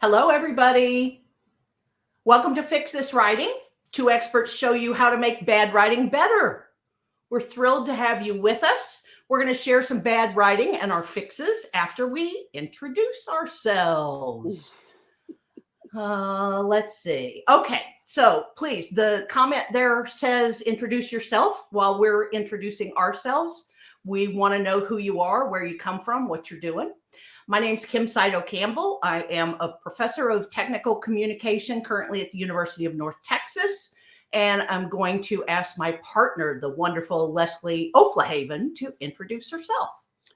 Hello, everybody. Welcome to Fix This Writing. Two experts show you how to make bad writing better. We're thrilled to have you with us. We're going to share some bad writing and our fixes after we introduce ourselves. Let's see. Okay, so please, the comment there says introduce yourself while we're introducing ourselves. We want to know who you are, where you come from, what you're doing. My name's Kim Sido Campbell. I am a professor of technical communication currently at the University of North Texas. And I'm going to ask my partner, the wonderful Leslie Oflahaven, to introduce herself.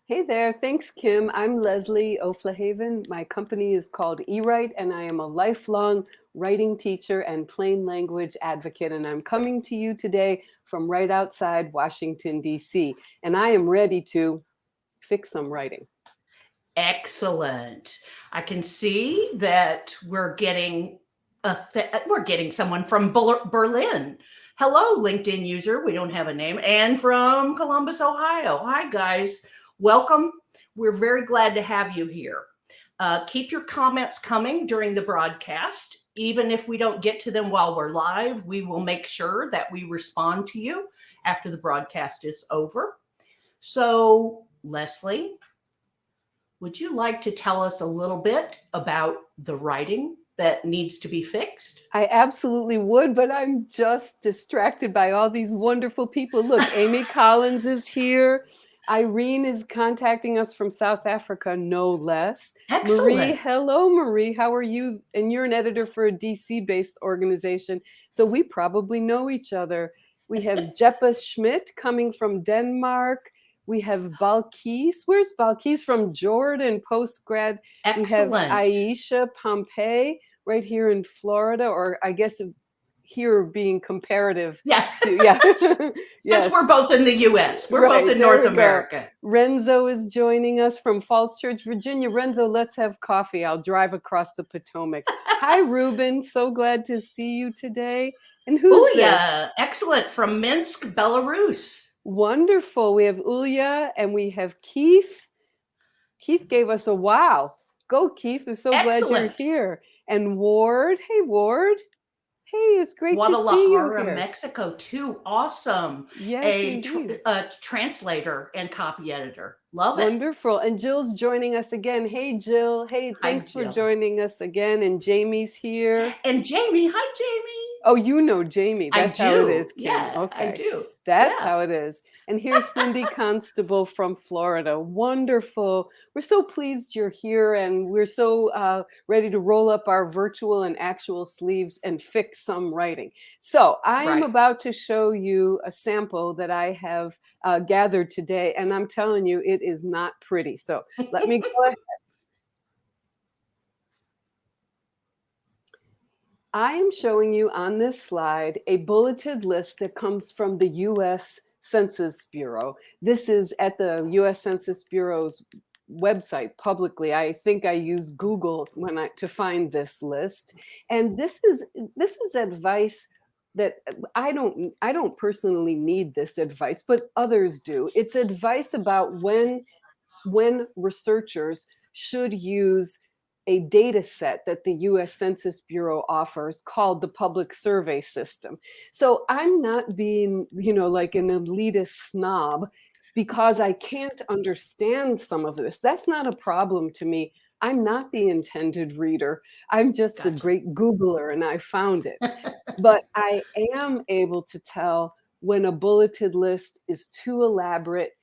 Hey there. Thanks, Kim. I'm Leslie Oflahaven. My company is called eWrite, and I am a lifelong writing teacher and plain language advocate. And I'm coming to you today from right outside Washington, D.C. And I am ready to fix some writing. Excellent. I can see that we're getting someone from Berlin. Hello, LinkedIn user. We don't have a name. And from Columbus, Ohio. Hi, guys. Welcome. We're very glad to have you here. Keep your comments coming during the broadcast. Even if we don't get to them while we're live, we will make sure that we respond to you after the broadcast is over. So, Leslie, would you like to tell us a little bit about the writing that needs to be fixed? I absolutely would, but I'm just distracted by all these wonderful people. Look, Amy Collins is here. Irene is contacting us from South Africa, no less. Excellent. Marie, hello, Marie. How are you? And you're an editor for a DC-based organization, so we probably know each other. We have Jeppa Schmidt coming from Denmark. We have Balkis. Where's Balkis? From Jordan, postgrad. Excellent. We have Aisha Pompey right here in Florida, or I guess here being comparative. Yeah. Since yes. We're both in the U.S. We're both in North America. Renzo is joining us from Falls Church, Virginia. Renzo, let's have coffee. I'll drive across the Potomac. Hi, Ruben. So glad to see you today. And who's this? Excellent. From Minsk, Belarus. Wonderful. We have Ulya and we have Keith. Keith gave us a wow. Go, Keith. We're so glad you're here. And Ward. Hey, Ward. Hey, it's great to see you here. Mexico, too. Awesome. Yes, a translator and copy editor. Love it. Wonderful. And Jill's joining us again. Hey, Jill. Hey, thanks for joining us again. And Jamie's here. And Jamie. Hi, Jamie. Oh, you know Jamie. That's how it is, Kim. Yeah, okay. I do. That's how it is. And here's Cindy Constable from Florida. Wonderful. We're so pleased you're here, and we're so ready to roll up our virtual and actual sleeves and fix some writing. So I am about to show you a sample that I have gathered today, and I'm telling you, it is not pretty. So let me go ahead. I am showing you on this slide a bulleted list that comes from the U.S. Census Bureau. This is at the U.S. Census Bureau's website publicly. I think I use Google to find this list. And this is advice that I don't personally need this advice, but others do. It's advice about when researchers should use a data set that the U.S. Census Bureau offers called the Public Survey System. So I'm not being, like an elitist snob because I can't understand some of this. That's not a problem to me. I'm not the intended reader. I'm just a great Googler, and I found it. But I am able to tell when a bulleted list is too elaborate,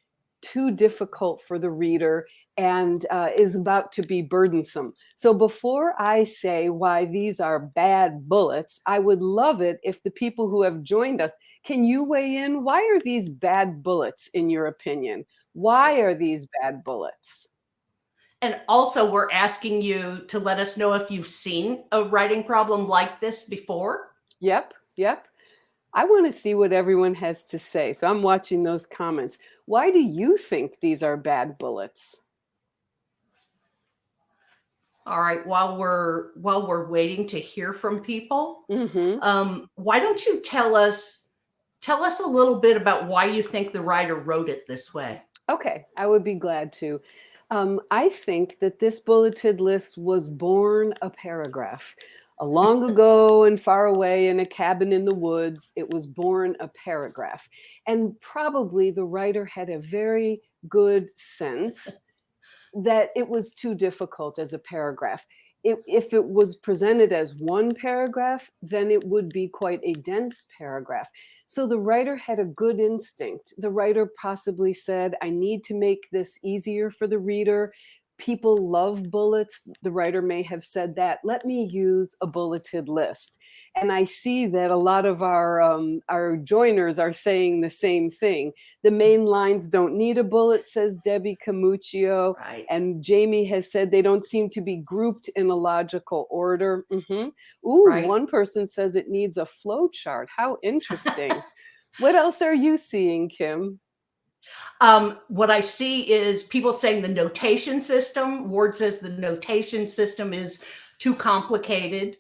too difficult for the reader, and is about to be burdensome. So before I say why these are bad bullets, I would love it if the people who have joined us, can you weigh in? Why are these bad bullets, in your opinion? Why are these bad bullets? And also, we're asking you to let us know if you've seen a writing problem like this before. Yep. I want to see what everyone has to say. So I'm watching those comments. Why do you think these are bad bullets? All right. While we're waiting to hear from people, why don't you tell us a little bit about why you think the writer wrote it this way? Okay, I would be glad to. I think that this bulleted list was born a paragraph. Long ago and far away in a cabin in the woods, it was born a paragraph. And probably the writer had a very good sense that it was too difficult as a paragraph. If it was presented as one paragraph, then it would be quite a dense paragraph. So the writer had a good instinct. The writer possibly said, I need to make this easier for the reader. People love bullets. The writer may have said that. Let me use a bulleted list. And I see that a lot of our joiners are saying the same thing. The main lines don't need a bullet, says Debbie Camuccio. Right. And Jamie has said they don't seem to be grouped in a logical order. Ooh, Right. one person says it needs a flow chart. How interesting. What else are you seeing, Kim? What I see is people saying the notation system. Ward says the notation system is too complicated.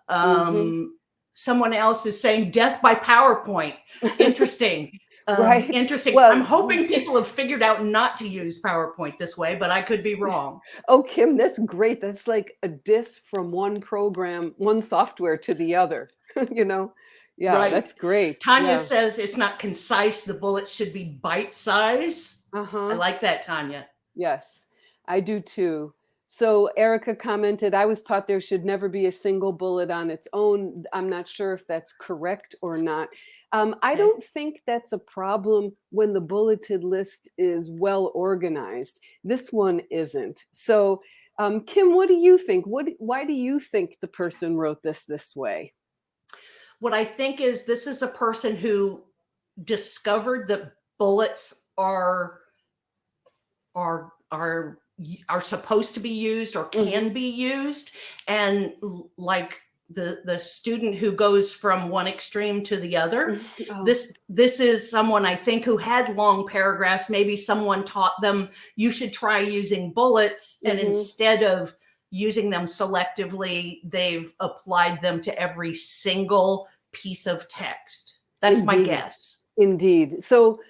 Someone else is saying death by PowerPoint. Interesting. Right. Interesting. Well, I'm hoping people have figured out not to use PowerPoint this way, but I could be wrong. Oh, Kim, that's great. That's like a diss from one program, one software to the other. you know? Yeah, Right. that's great. Tanya Yeah. says it's not concise. The bullets should be bite size. I Uh-huh. like that, Tanya. Yes, I do too. So Erica commented, I was taught there should never be a single bullet on its own. I'm not sure if that's correct or not. I Okay. don't think that's a problem when the bulleted list is well organized. This one isn't. So, Kim, what do you think? Why do you think the person wrote this way? What I think is this is a person who discovered that bullets are are supposed to be used or can be used, and like the student who goes from one extreme to the other, Oh. this is someone I think who had long paragraphs. Maybe someone taught them you should try using bullets, and instead of using them selectively, they've applied them to every single piece of text. That's my guess. Indeed. So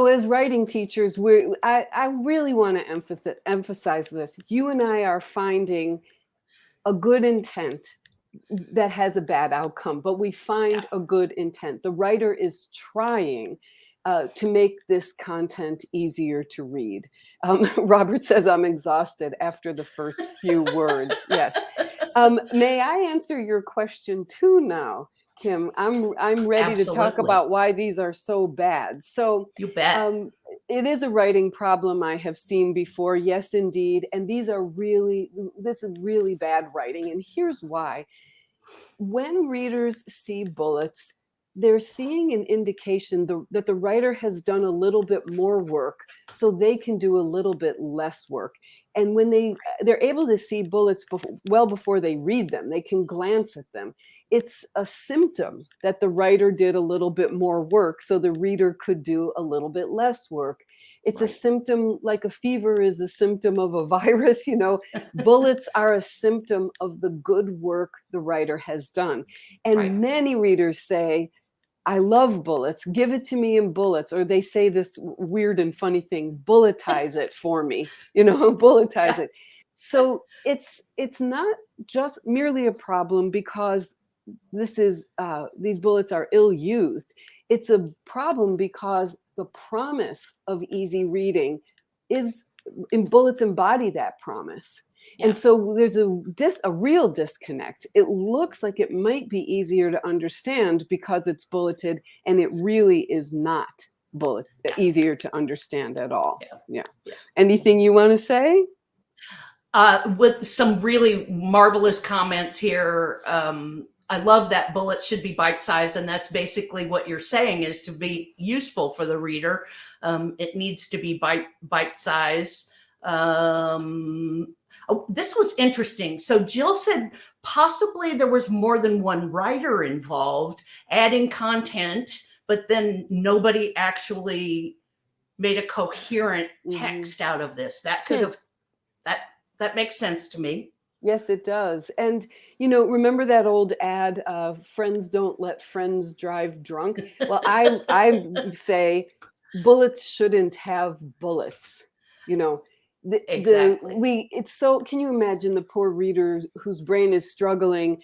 as writing teachers, I really want to emphasize this. You and I are finding a good intent that has a bad outcome, but we find a good intent. The writer is trying to make this content easier to read. Robert says, I'm exhausted after the first few words. Yes. May I answer your question too now? Kim, I'm ready to talk Absolutely. about why these are so bad. So You bet. it is a writing problem I have seen before. Yes, indeed. And this is really bad writing. And here's why. When readers see bullets, they're seeing an indication that the writer has done a little bit more work so they can do a little bit less work. And when they're able to see bullets well before they read them, they can glance at them. It's a symptom that the writer did a little bit more work so the reader could do a little bit less work. It's a symptom, like a fever is a symptom of a virus. Bullets are a symptom of the good work the writer has done. And many readers say, I love bullets. Give it to me in bullets. Or they say this weird and funny thing, bulletize it for me, bulletize it. So it's not just merely a problem because these bullets are ill used. It's a problem because the promise of easy reading bullets embody that promise. Yeah. And so there's a real disconnect. It looks like it might be easier to understand because it's bulleted, and it really is not easier to understand at all. Yeah. Anything you want to say? With some really marvelous comments here. I love that bullets should be bite-sized, and that's basically what you're saying is to be useful for the reader. It needs to be bite-sized. This was interesting. So Jill said possibly there was more than one writer involved adding content, but then nobody actually made a coherent text out of this. That could have that makes sense to me. Yes, it does. And, remember that old ad, friends don't let friends drive drunk? Well, I say bullets shouldn't have bullets. Exactly. It's so, can you imagine the poor reader whose brain is struggling,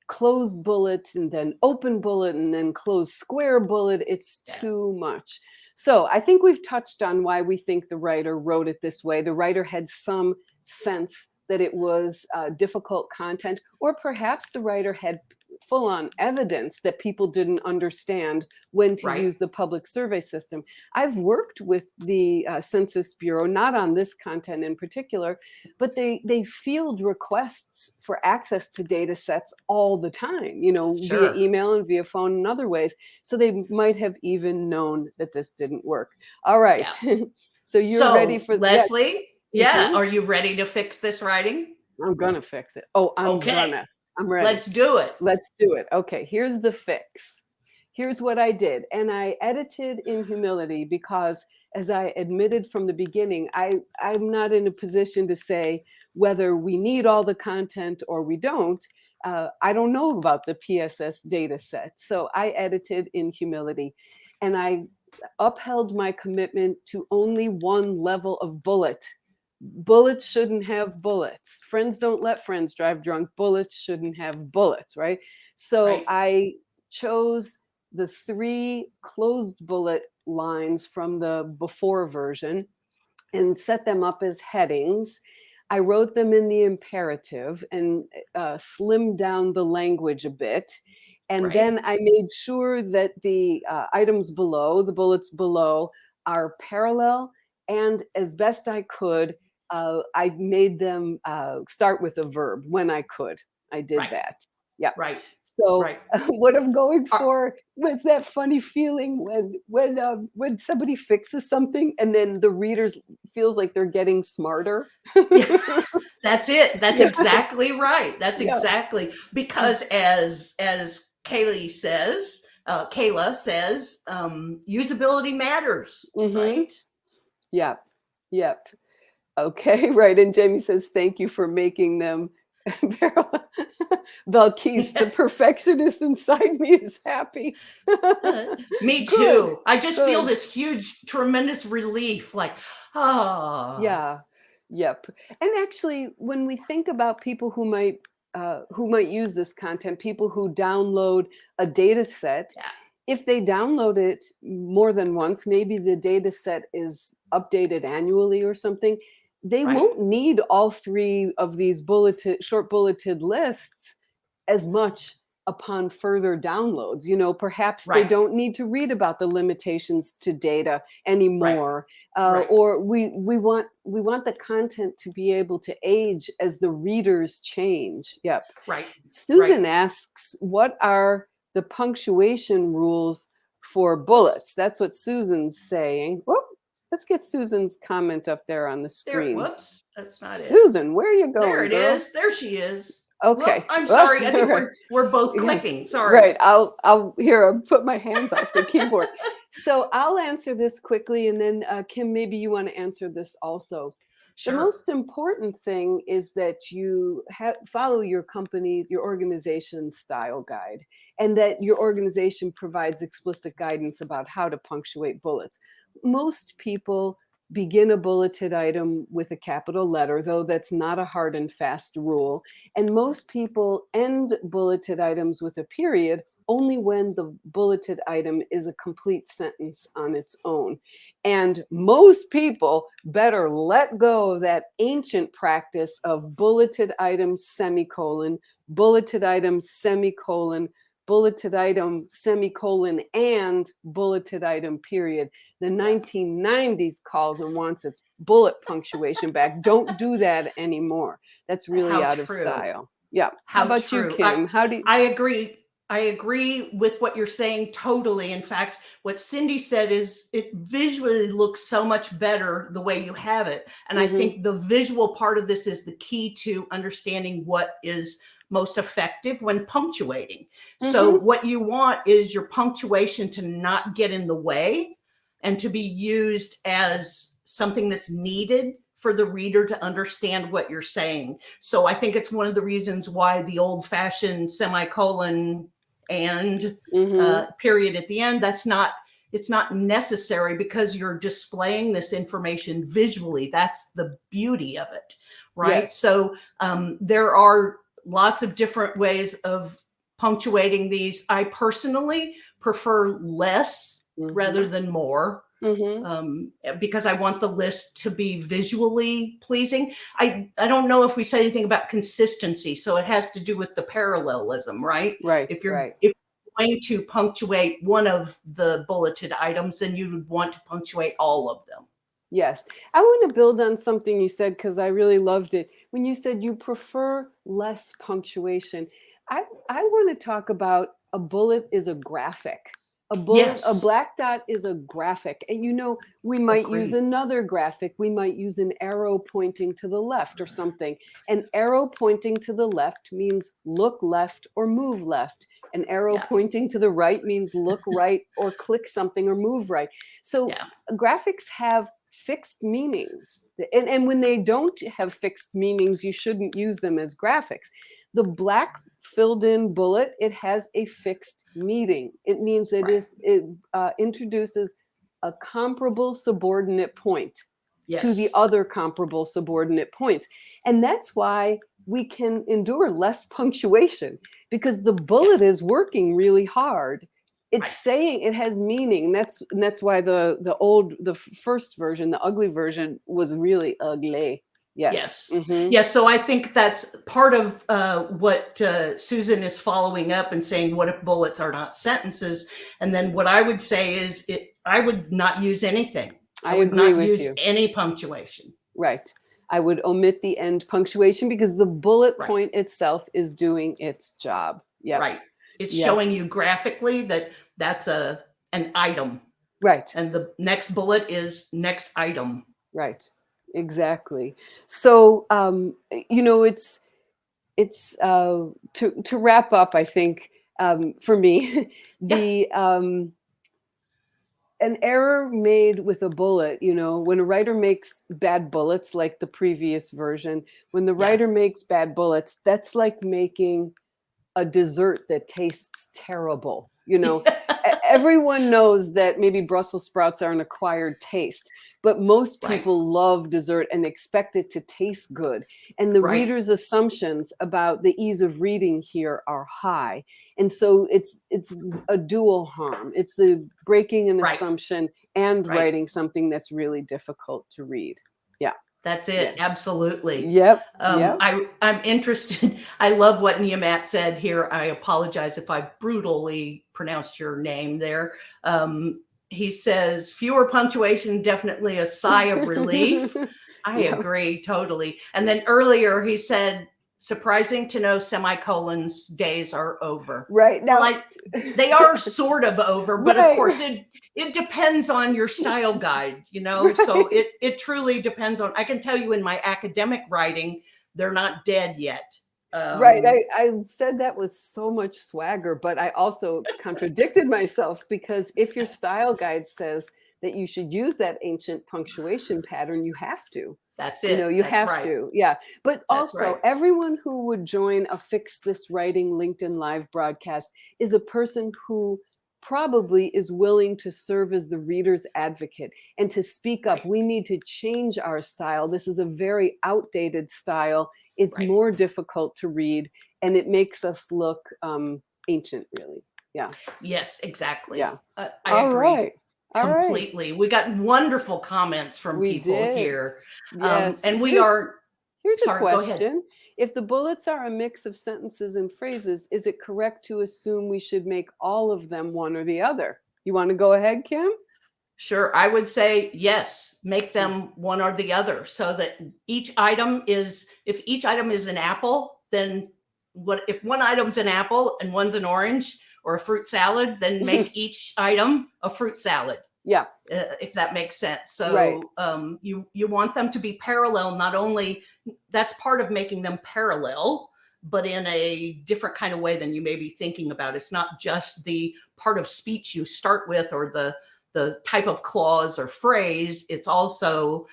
closed bullet and then open bullet and then closed square bullet? It's Yeah. too much. So I think we've touched on why we think the writer wrote it this way. The writer had some sense that it was difficult content, or perhaps the writer had full-on evidence that people didn't understand when to Right. use the public survey system. I've worked with the Census Bureau, not on this content in particular, but they field requests for access to data sets all the time, via Sure. email and via phone and other ways. So they might have even known that this didn't work. All right. Yeah. So you're ready So, for, yeah. Leslie, yeah, Mhm. are you ready to fix this writing? I'm gonna fix it. Oh, Okay, I'm ready. let's do it. Let's do it. Okay, here's the fix. Here's what I did. And I edited in humility because, as I admitted from the beginning, I'm not in a position to say whether we need all the content or we don't. I don't know about the PSS data set. So I edited in humility, and I upheld my commitment to only one level of bullet. Bullets shouldn't have bullets. Friends don't let friends drive drunk. Bullets shouldn't have bullets, right? So Right. I chose the 3 closed bullet lines from the before version and set them up as headings. I wrote them in the imperative and slimmed down the language a bit. And Right. then I made sure that the items below, the bullets below, are parallel. And as best I could, I made them start with a verb when I could. I did Right. that. Yeah. Right. So Right. what I'm going Are- for was that funny feeling when somebody fixes something and then the readers feels like they're getting smarter. yeah, that's it. That's Yeah, exactly right. That's yeah. exactly because as Kayla says, usability matters, Mhm. right? Yep. Yep. Okay, right. And Jamie says, "Thank you for making them parallel." Belkis, the perfectionist inside me, is happy. Uh, Me Good, too. I just feel good. this huge, tremendous relief. Like, ah, Yeah. Yep. And actually, when we think about people who might use this content, people who download a data set, yeah, if they download it more than once, maybe the data set is updated annually or something, they right, won't need all 3 of these short bulleted lists as much upon further downloads. Perhaps they right, don't need to read about the limitations to data right, anymore, right, or we want the content to be able to age as the readers change. Yep. right, right. Susan asks, what are the punctuation rules for bullets? That's what Susan's saying. Whoop, let's get Susan's comment up there on the There, screen. whoops, that's not it. Susan, where are you There going, it girl? is. There she is. Whoop, Okay. I'm Well, sorry. I all think right. we're both Yeah, clicking. Sorry. right. I'll here. I'll put my hands off the keyboard. So I'll answer this quickly, and then Kim, maybe you want to answer this also. The Sure. most important thing is that you follow your your organization's style guide, and that your organization provides explicit guidance about how to punctuate bullets. Most people begin a bulleted item with a capital letter, though that's not a hard and fast rule. And most people end bulleted items with a period only when the bulleted item is a complete sentence on its own. And most people better let go of that ancient practice of bulleted items, semicolon, bulleted items, semicolon, bulleted item, semicolon, and bulleted item, period. The Yeah. 1990s calls and wants its bullet punctuation back. Don't do that anymore. That's really How out of true. style. Yeah. How How about you, true. Kim? How do you? I agree. I agree with what you're saying totally. In fact, what Cindy said is it visually looks so much better the way you have it. And I Mhm, think the visual part of this is the key to understanding what is most effective when punctuating. So, mhm, what you want is your punctuation to not get in the way and to be used as something that's needed for the reader to understand what you're saying. So I think it's one of the reasons why the old fashioned semicolon and mhm. period at the end, that's not it's not necessary because you're displaying this information visually. That's the beauty of it, right? Yes. So there are lots of different ways of punctuating these. I personally prefer less rather than more. Because I want the list to be visually pleasing. I don't know if we said anything about consistency, so it has to do with the parallelism, right? Right. If you're going to punctuate one of the bulleted items, then you would want to punctuate all of them. Yes. I want to build on something you said because I really loved it. When you said you prefer less punctuation, I want to talk about a bullet is a graphic. A bullet, a Yes. black dot is a graphic. And we might use Agreed. another graphic. We might use an arrow pointing to the left or something. An arrow pointing to the left means look left or move left. An arrow pointing to the right means look right or click something or move right. So graphics have fixed meanings. And when they don't have fixed meanings, you shouldn't use them as graphics. The black filled in bullet, it has a fixed meaning. It means that it introduces a comparable subordinate point to the other comparable subordinate points. And that's why we can endure less punctuation, because the bullet is working really hard. It's saying, it has meaning. That's why the first version, the ugly version, was really ugly. Yes. Yes. So I think that's part of what Susan is following up and saying, what if bullets are not sentences? And then what I would say is I would not use anything. I would not use any punctuation. Right. I would omit the end punctuation because the bullet point itself is doing its job. Yeah. Right. It's showing you graphically that that's an item. Right. And the next bullet is next item. Right. Exactly. So, it's to wrap up, I think, for me, an error made with a bullet, when a writer makes bad bullets, like the previous version, when the writer makes bad bullets, that's like making a dessert that tastes terrible. Everyone knows that maybe Brussels sprouts are an acquired taste, but most people love dessert and expect it to taste good. And the reader's assumptions about the ease of reading here are high. And so it's a dual harm. It's the breaking an assumption and writing something that's really difficult to read. Yeah. That's it. Yeah. Absolutely. Yep. I'm interested. I love what Niamat said here. I apologize if I brutally pronounced your name there. He says, fewer punctuation, definitely a sigh of relief. I agree totally. And then earlier he said, surprising to know semicolons days are over. Right. Now, they are sort of over, but of course it depends on your style guide, so it truly depends on, I can tell you in my academic writing, they're not dead yet. Right. I said that with so much swagger, but I also contradicted myself, because if your style guide says that you should use that ancient punctuation pattern, you have to. That's it. You have to. Yeah. But also, everyone who would join a Fix This Writing LinkedIn Live broadcast is a person who probably is willing to serve as the reader's advocate and to speak up. We need to change our style. This is a very outdated style. It's more difficult to read, and it makes us look ancient, really. Yeah. Yes, exactly. Yeah. I agree. Completely. We got wonderful comments from people here. Yes. And here's a question. If the bullets are a mix of sentences and phrases, is it correct to assume we should make all of them one or the other? You want to go ahead, Kim? Sure. I would say yes, make them one or the other, so that if each item is an apple, then if one item's an apple and one's an orange or a fruit salad, then make each item a fruit salad. Yeah. If that makes sense. So you want them to be parallel. Not only that's part of making them parallel, but in a different kind of way than you may be thinking about. It's not just the part of speech you start with or the type of clause or phrase. It's also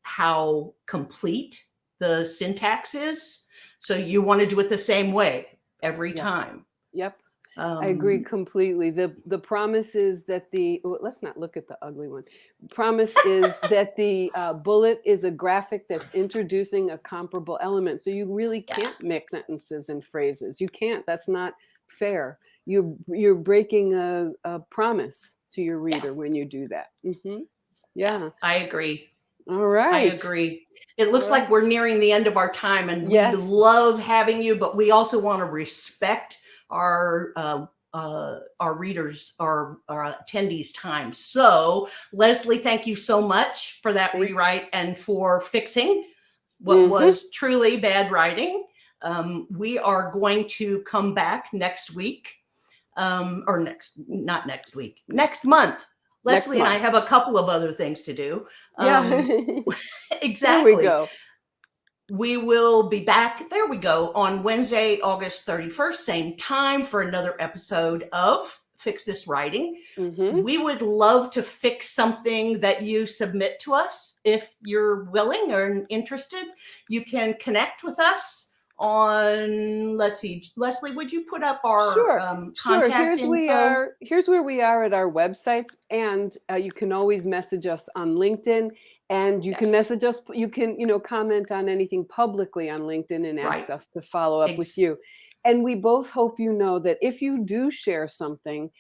how complete the syntax is. So you want to do it the same way every time. Yep. I agree completely. The promise is that let's not look at the ugly one. Promise is that the bullet is a graphic that's introducing a comparable element. So you really Yeah. can't mix sentences and phrases. You can't. That's not fair. You're breaking a promise to your reader when you do that. Yeah. I agree. All right. I agree. It looks like we're nearing the end of our time, and we Yes. love having you, but we also want to respect our readers, our attendees' time. So, Leslie, thank you so much for that rewrite and for fixing what was truly bad writing. We are going to come back next week, not next week, next month. Leslie and I have a couple of other things to do. Exactly. There we go. We will be back, there we go, on Wednesday, August 31st, same time for another episode of Fix This Writing. We would love to fix something that you submit to us. If you're willing or interested, you can connect with us on, let's see, Leslie, would you put up our contact info? Here's where we are at our websites, and you can always message us on LinkedIn, and you can message us. You can, comment on anything publicly on LinkedIn and ask us to follow up with you. And we both hope you know that if you do share something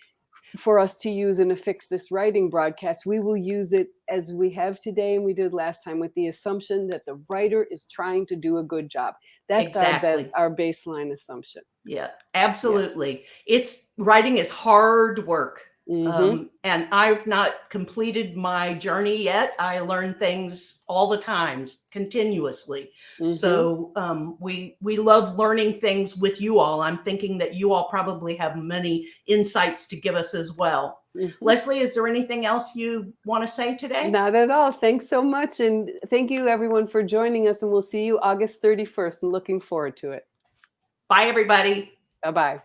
for us to use in a Fix This Writing broadcast, we will use it as we have today and we did last time, with the assumption that the writer is trying to do a good job. That's our baseline assumption. Yeah, absolutely. Writing is hard work. And I've not completed my journey yet. I learn things all the time, continuously. So we love learning things with you all. I'm thinking that you all probably have many insights to give us as well. Leslie, is there anything else you want to say today? Not at all. Thanks so much. And thank you, everyone, for joining us. And we'll see you August 31st, and looking forward to it. Bye, everybody. Bye-bye.